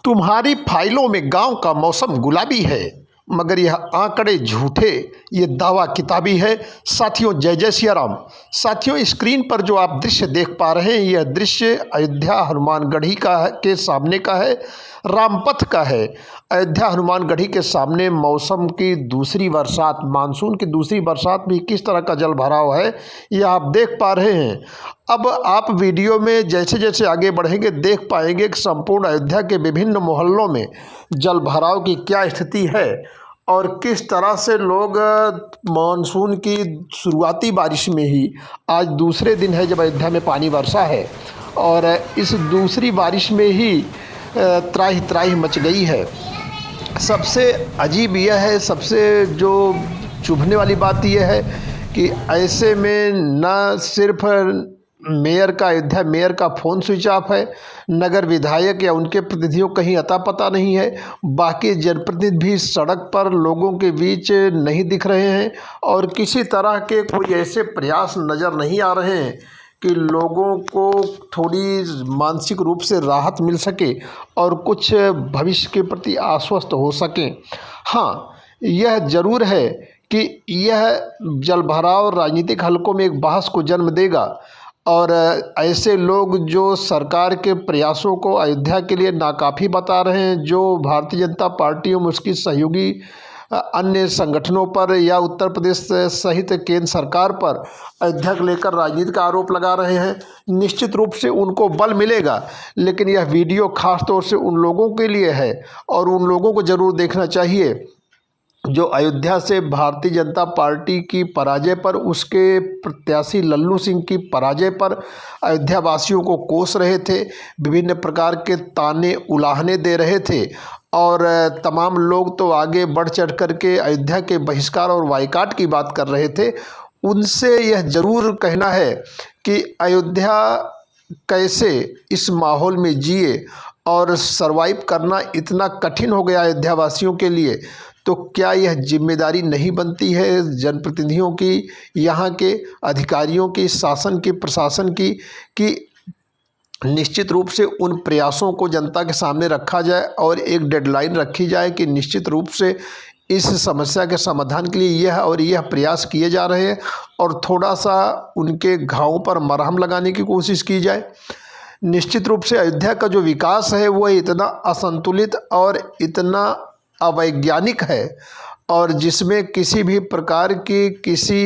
तुम्हारी फाइलों में गांव का मौसम गुलाबी है, मगर यह आंकड़े झूठे, ये दावा किताबी है। साथियों, जय जय सिया राम। साथियों, स्क्रीन पर जो आप दृश्य देख पा रहे हैं, यह दृश्य अयोध्या हनुमानगढ़ी का है, के सामने का है, रामपथ का है। अयोध्या हनुमानगढ़ी के सामने मौसम की दूसरी बरसात, मानसून की दूसरी बरसात में किस तरह का जल भराव है, यह आप देख पा रहे हैं। अब आप वीडियो में जैसे जैसे आगे बढ़ेंगे देख पाएंगे कि संपूर्ण अयोध्या के विभिन्न मोहल्लों में जल भराव की क्या स्थिति है और किस तरह से लोग मानसून की शुरुआती बारिश में ही, आज दूसरे दिन है जब अयोध्या में पानी बरसा है, और इस दूसरी बारिश में ही त्राहि त्राहि मच गई है। सबसे अजीब यह है, सबसे जो चुभने वाली बात यह है कि ऐसे में न सिर्फ अयोध्या मेयर का फ़ोन स्विच ऑफ है, नगर विधायक या उनके प्रतिनिधियों कहीं अता पता नहीं है, बाकी जनप्रतिनिधि भी सड़क पर लोगों के बीच नहीं दिख रहे हैं और किसी तरह के कोई ऐसे प्रयास नज़र नहीं आ रहे हैं कि लोगों को थोड़ी मानसिक रूप से राहत मिल सके और कुछ भविष्य के प्रति आश्वस्त हो सकें। हाँ, यह ज़रूर है कि यह जलभराव राजनीतिक हलकों में एक बहस को जन्म देगा और ऐसे लोग जो सरकार के प्रयासों को अयोध्या के लिए नाकाफ़ी बता रहे हैं, जो भारतीय जनता पार्टी और उसकी सहयोगी अन्य संगठनों पर या उत्तर प्रदेश सहित केंद्र सरकार पर अयोध्या को लेकर राजनीति का आरोप लगा रहे हैं, निश्चित रूप से उनको बल मिलेगा। लेकिन यह वीडियो खास तौर से उन लोगों के लिए है और उन लोगों को ज़रूर देखना चाहिए जो अयोध्या से भारतीय जनता पार्टी की पराजय पर, उसके प्रत्याशी लल्लू सिंह की पराजय पर अयोध्या वासियों को कोस रहे थे, विभिन्न प्रकार के ताने उलाहने दे रहे थे और तमाम लोग तो आगे बढ़ चढ़ करके अयोध्या के बहिष्कार और बायकॉट की बात कर रहे थे। उनसे यह ज़रूर कहना है कि अयोध्या कैसे इस माहौल में जिए और सरवाइव करना इतना कठिन हो गया अयोध्या वासियों के लिए, तो क्या यह जिम्मेदारी नहीं बनती है जनप्रतिनिधियों की, यहाँ के अधिकारियों की, शासन की, प्रशासन की, कि निश्चित रूप से उन प्रयासों को जनता के सामने रखा जाए और एक डेडलाइन रखी जाए कि निश्चित रूप से इस समस्या के समाधान के लिए यह और यह प्रयास किए जा रहे हैं और थोड़ा सा उनके घावों पर मरहम लगाने की कोशिश की जाए। निश्चित रूप से अयोध्या का जो विकास है वह इतना असंतुलित और इतना अवैज्ञानिक है और जिसमें किसी भी प्रकार की किसी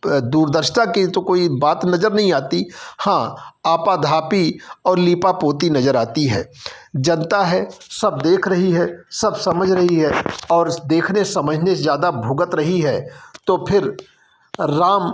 दूरदर्शिता की तो कोई बात नज़र नहीं आती। हाँ, आपाधापी और लीपापोती नज़र आती है। जनता है, सब देख रही है, सब समझ रही है और देखने समझने से ज़्यादा भुगत रही है। तो फिर राम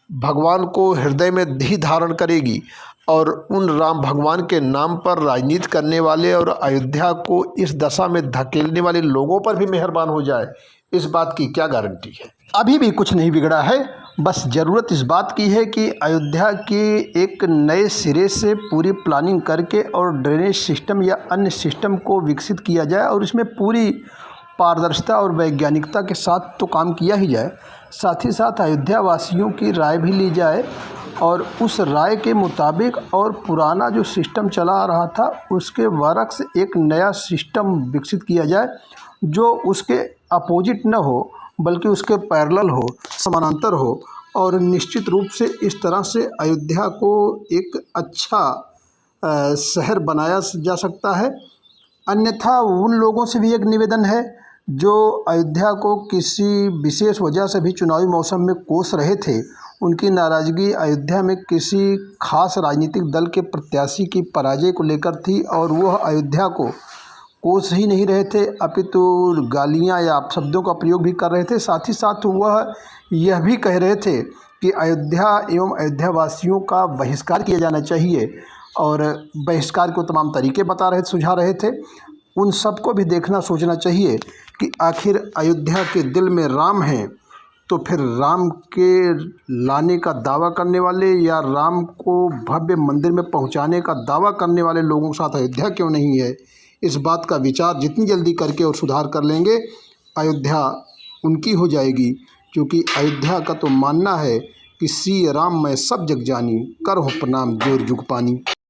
भगवान को हृदय में धी धारण करेगी और उन राम भगवान के नाम पर राजनीति करने वाले और अयोध्या को इस दशा में धकेलने वाले लोगों पर भी मेहरबान हो जाए, इस बात की क्या गारंटी है। अभी भी कुछ नहीं बिगड़ा है, बस ज़रूरत इस बात की है कि अयोध्या की एक नए सिरे से पूरी प्लानिंग करके और ड्रेनेज सिस्टम या अन्य सिस्टम को विकसित किया जाए और इसमें पूरी पारदर्शिता और वैज्ञानिकता के साथ तो काम किया ही जाए। साथ ही साथ अयोध्या वासियों की राय भी ली जाए और उस राय के मुताबिक और पुराना जो सिस्टम चला आ रहा था उसके बरक्स एक नया सिस्टम विकसित किया जाए जो उसके अपोजिट न हो बल्कि उसके पैरेलल हो, समानांतर हो और निश्चित रूप से इस तरह से अयोध्या को एक अच्छा शहर बनाया जा सकता है। अन्यथा उन लोगों से भी एक निवेदन है जो अयोध्या को किसी विशेष वजह से भी चुनावी मौसम में कोस रहे थे, उनकी नाराज़गी अयोध्या में किसी खास राजनीतिक दल के प्रत्याशी की पराजय को लेकर थी और वह अयोध्या को कोस ही नहीं रहे थे, अपितु गालियां या अपशब्दों का प्रयोग भी कर रहे थे। साथ ही साथ वह यह भी कह रहे थे कि अयोध्या एवं अयोध्या वासियों का बहिष्कार किया जाना चाहिए और बहिष्कार को तमाम तरीके बता रहे, सुझा रहे थे। उन सबको भी देखना सोचना चाहिए कि आखिर अयोध्या के दिल में राम हैं, तो फिर राम के लाने का दावा करने वाले या राम को भव्य मंदिर में पहुंचाने का दावा करने वाले लोगों के साथ अयोध्या क्यों नहीं है। इस बात का विचार जितनी जल्दी करके और सुधार कर लेंगे, अयोध्या उनकी हो जाएगी, क्योंकि अयोध्या का तो मानना है कि श्री राम मैं सब जग जानी, करो प्रणाम जोर जुग पानी।